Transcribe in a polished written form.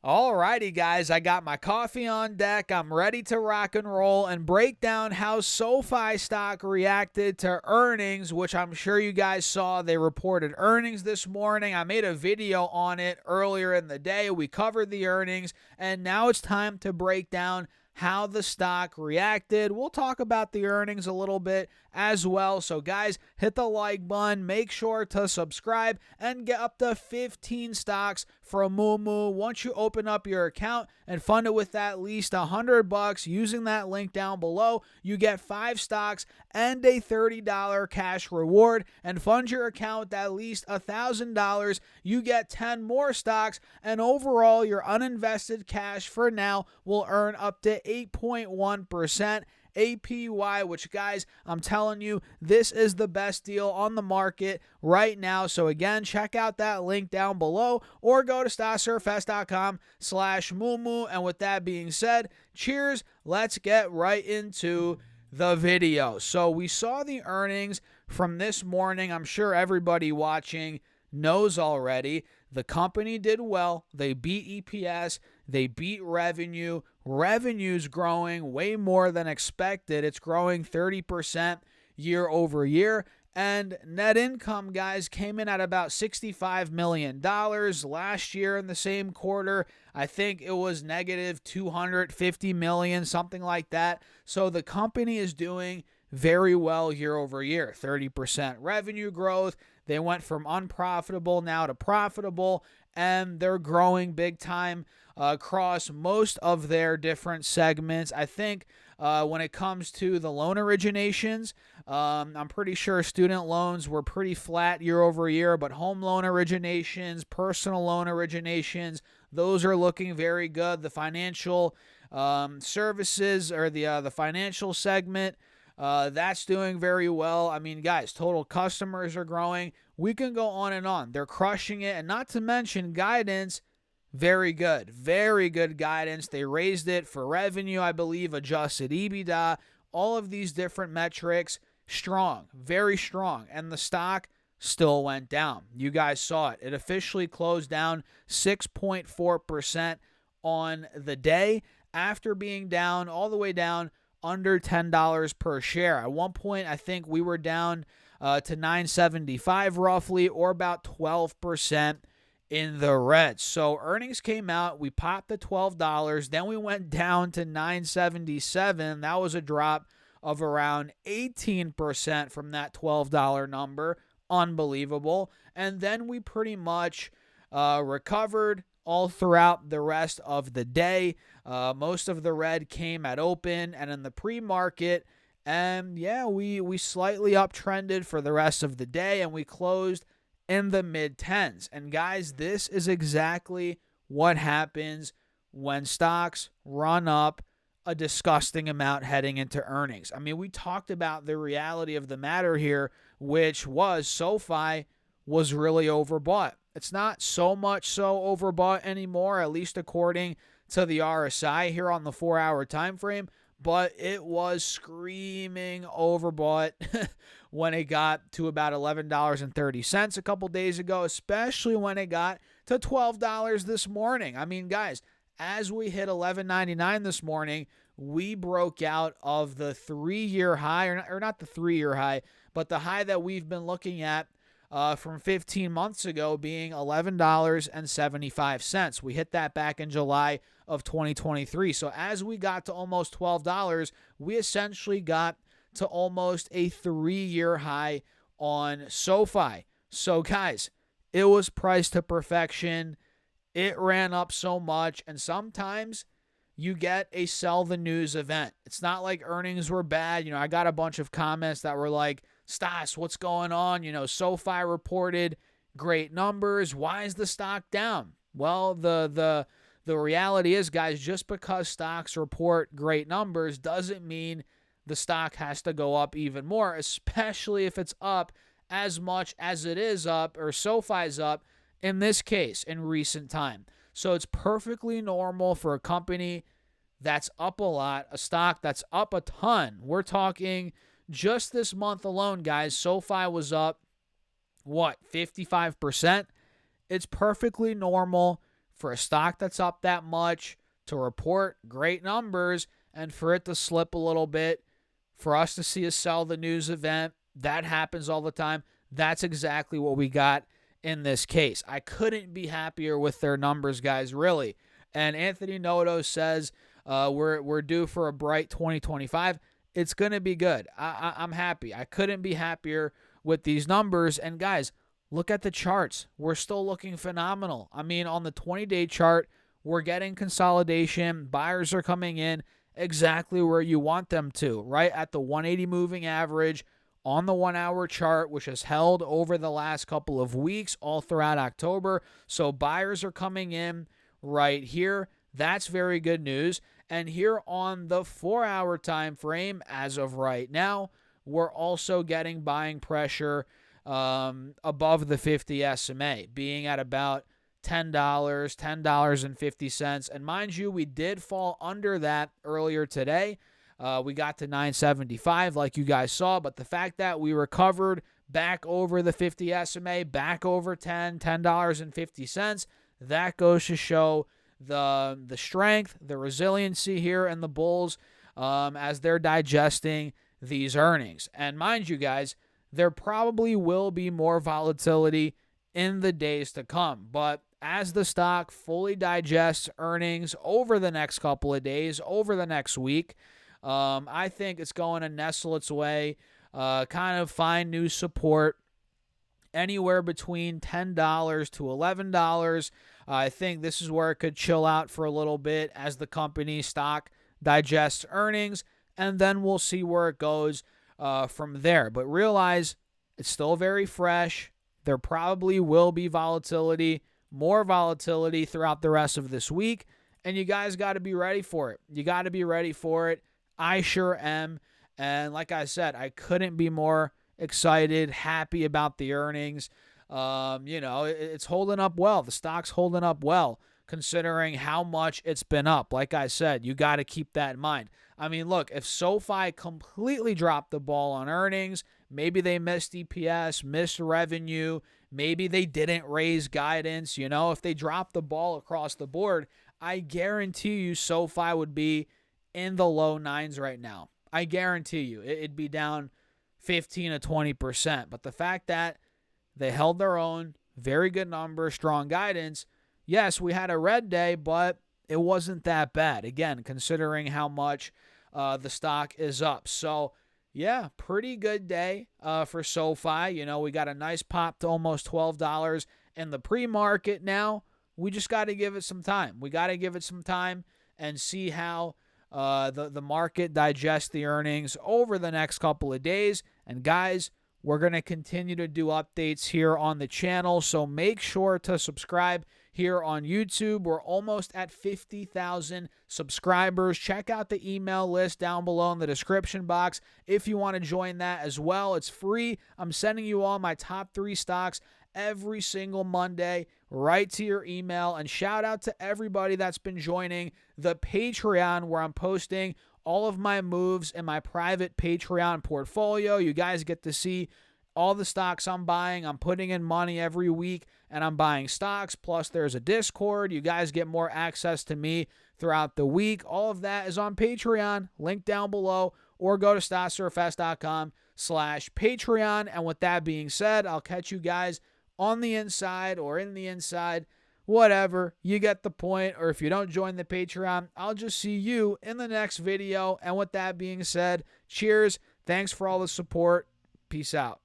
Alrighty, guys, I got my coffee on deck. I'm ready to rock and roll and break down how SoFi stock reacted to earnings, which I'm sure you guys saw. They reported earnings this morning. I made a video on it earlier in the day. We covered the earnings, and now it's time to break down how the stock reacted. We'll talk about the earnings a little bit as well. So, guys, hit the like button, make sure to subscribe, and get up to 15 stocks from Moomoo. Once you open up your account and fund it with at least $100 using that link down below, you get 5 stocks and a $30 cash reward. And fund your account with at least $1,000, you get 10 more stocks, and overall your uninvested cash for now will earn up to 8.1% APY, which, guys, I'm telling you, this is the best deal on the market right now. So again, check out that link down below or go to stocksurfest.com/moomoo. And with that being said, cheers. Let's get right into the video. So we saw the earnings from this morning. I'm sure everybody watching knows already. The company did well. They beat EPS. They beat revenue. Revenue's growing way more than expected. It's growing 30% year over year. And net income, guys, came in at about $65 million. Last year in the same quarter, I think it was negative $250 million, something like that. So the company is doing very well year over year. 30% revenue growth. They went from unprofitable now to profitable, and they're growing big time across most of their different segments. I think when it comes to the loan originations, I'm pretty sure student loans were pretty flat year over year, but home loan originations, personal loan originations, those are looking very good. The financial services, or the financial segment, that's doing very well. I mean, guys, total customers are growing. We can go on and on. They're crushing it. And not to mention guidance, very good. Very good guidance. They raised it for revenue, I believe, adjusted EBITDA, all of these different metrics, strong, very strong. And the stock still went down. You guys saw it. It officially closed down 6.4% on the day after being down all the way down under $10 per share. At one point, I think we were down to $9.75 roughly, or about 12% in the red. So earnings came out. We popped the $12. Then we went down to $9.77. That was a drop of around 18% from that $12 number. Unbelievable. And then we pretty much recovered all throughout the rest of the day. Most of the red came at open and in the pre-market. And yeah, we slightly uptrended for the rest of the day, and we closed in the mid-10s. And guys, this is exactly what happens when stocks run up a disgusting amount heading into earnings. I mean, we talked about the reality of the matter here, which was SoFi was really overbought. It's not so much so overbought anymore, at least according to the RSI here on the 4-hour time frame, but it was screaming overbought when it got to about $11.30 a couple days ago, especially when it got to $12 this morning. I mean, guys, as we hit $11.99 this morning, we broke out of the 3-year high, or not the 3-year high, but the high that we've been looking at from 15 months ago, being $11.75. We hit that back in July of 2023. So as we got to almost $12, we essentially got to almost a 3-year high on SoFi. So guys, it was priced to perfection. It ran up so much, and sometimes you get a sell the news event. It's not like earnings were bad. You know, I got a bunch of comments that were like, Stas, what's going on? You know, SoFi reported great numbers. Why is the stock down? Well, the reality is, guys, just because stocks report great numbers doesn't mean the stock has to go up even more, especially if it's up as much as it is up, or SoFi's up in this case in recent time. So it's perfectly normal for a company that's up a lot, a stock that's up a ton. We're talking just this month alone, guys, SoFi was up, 55%? It's perfectly normal for a stock that's up that much to report great numbers and for it to slip a little bit, for us to see a sell the news event. That happens all the time. That's exactly what we got in this case. I couldn't be happier with their numbers, guys, really. And Anthony Noto says we're due for a bright 2025. It's going to be good. I'm happy. I couldn't be happier with these numbers. And guys, look at the charts. We're still looking phenomenal. I mean, on the 20-day chart, we're getting consolidation. Buyers are coming in exactly where you want them to, right at the 180 moving average on the 1-hour chart, which has held over the last couple of weeks all throughout October. So buyers are coming in right here. That's very good news. And here on the 4-hour time frame, as of right now, we're also getting buying pressure above the 50 SMA, being at about $10.50. And mind you, we did fall under that earlier today. We got to 975 like you guys saw, but the fact that we recovered back over the 50 SMA, back over $10.50, that goes to show the strength, the resiliency here in the bulls as they're digesting these earnings. And mind you guys, there probably will be more volatility in the days to come, but as the stock fully digests earnings over the next couple of days, over the next week, I think it's going to nestle its way, kind of find new support anywhere between $10 to $11. I think this is where it could chill out for a little bit as the company stock digests earnings, and then we'll see where it goes from there. But realize it's still very fresh. There probably will be volatility, more volatility throughout the rest of this week, and you guys got to be ready for it. You got to be ready for it. I sure am. And like I said, I couldn't be more excited, happy about the earnings. It's holding up well. The stock's holding up well, considering how much it's been up. Like I said, you got to keep that in mind. I mean, look, if Sofi completely dropped the ball on earnings, maybe they missed EPS, missed revenue, maybe they didn't raise guidance, if they dropped the ball across the board, I guarantee you Sofi would be in the low 9s right now. I guarantee you it'd be down 15 to 20%. But the fact that they held their own, very good number, strong guidance. Yes, we had a red day, but it wasn't that bad. Again, considering how much the stock is up. So, yeah, pretty good day for Sofi. We got a nice pop to almost $12 in the pre-market now. We just got to give it some time. We got to give it some time and see how the market digests the earnings over the next couple of days. And guys, we're going to continue to do updates here on the channel, so make sure to subscribe here on YouTube. We're almost at 50,000 subscribers. Check out the email list down below in the description box if you want to join that as well. It's free. I'm sending you all my top 3 stocks every single Monday right to your email. And shout out to everybody that's been joining the Patreon, where I'm posting all of my moves in my private Patreon portfolio. You guys get to see all the stocks I'm buying. I'm putting in money every week and I'm buying stocks. Plus there's a Discord. You guys get more access to me throughout the week. All of that is on Patreon. Link down below, or go to stocksurfs.com/Patreon. And with that being said, I'll catch you guys on the inside or in the inside. Whatever, you get the point. Or if you don't join the Patreon, I'll just see you in the next video. And with that being said, cheers. Thanks for all the support. Peace out.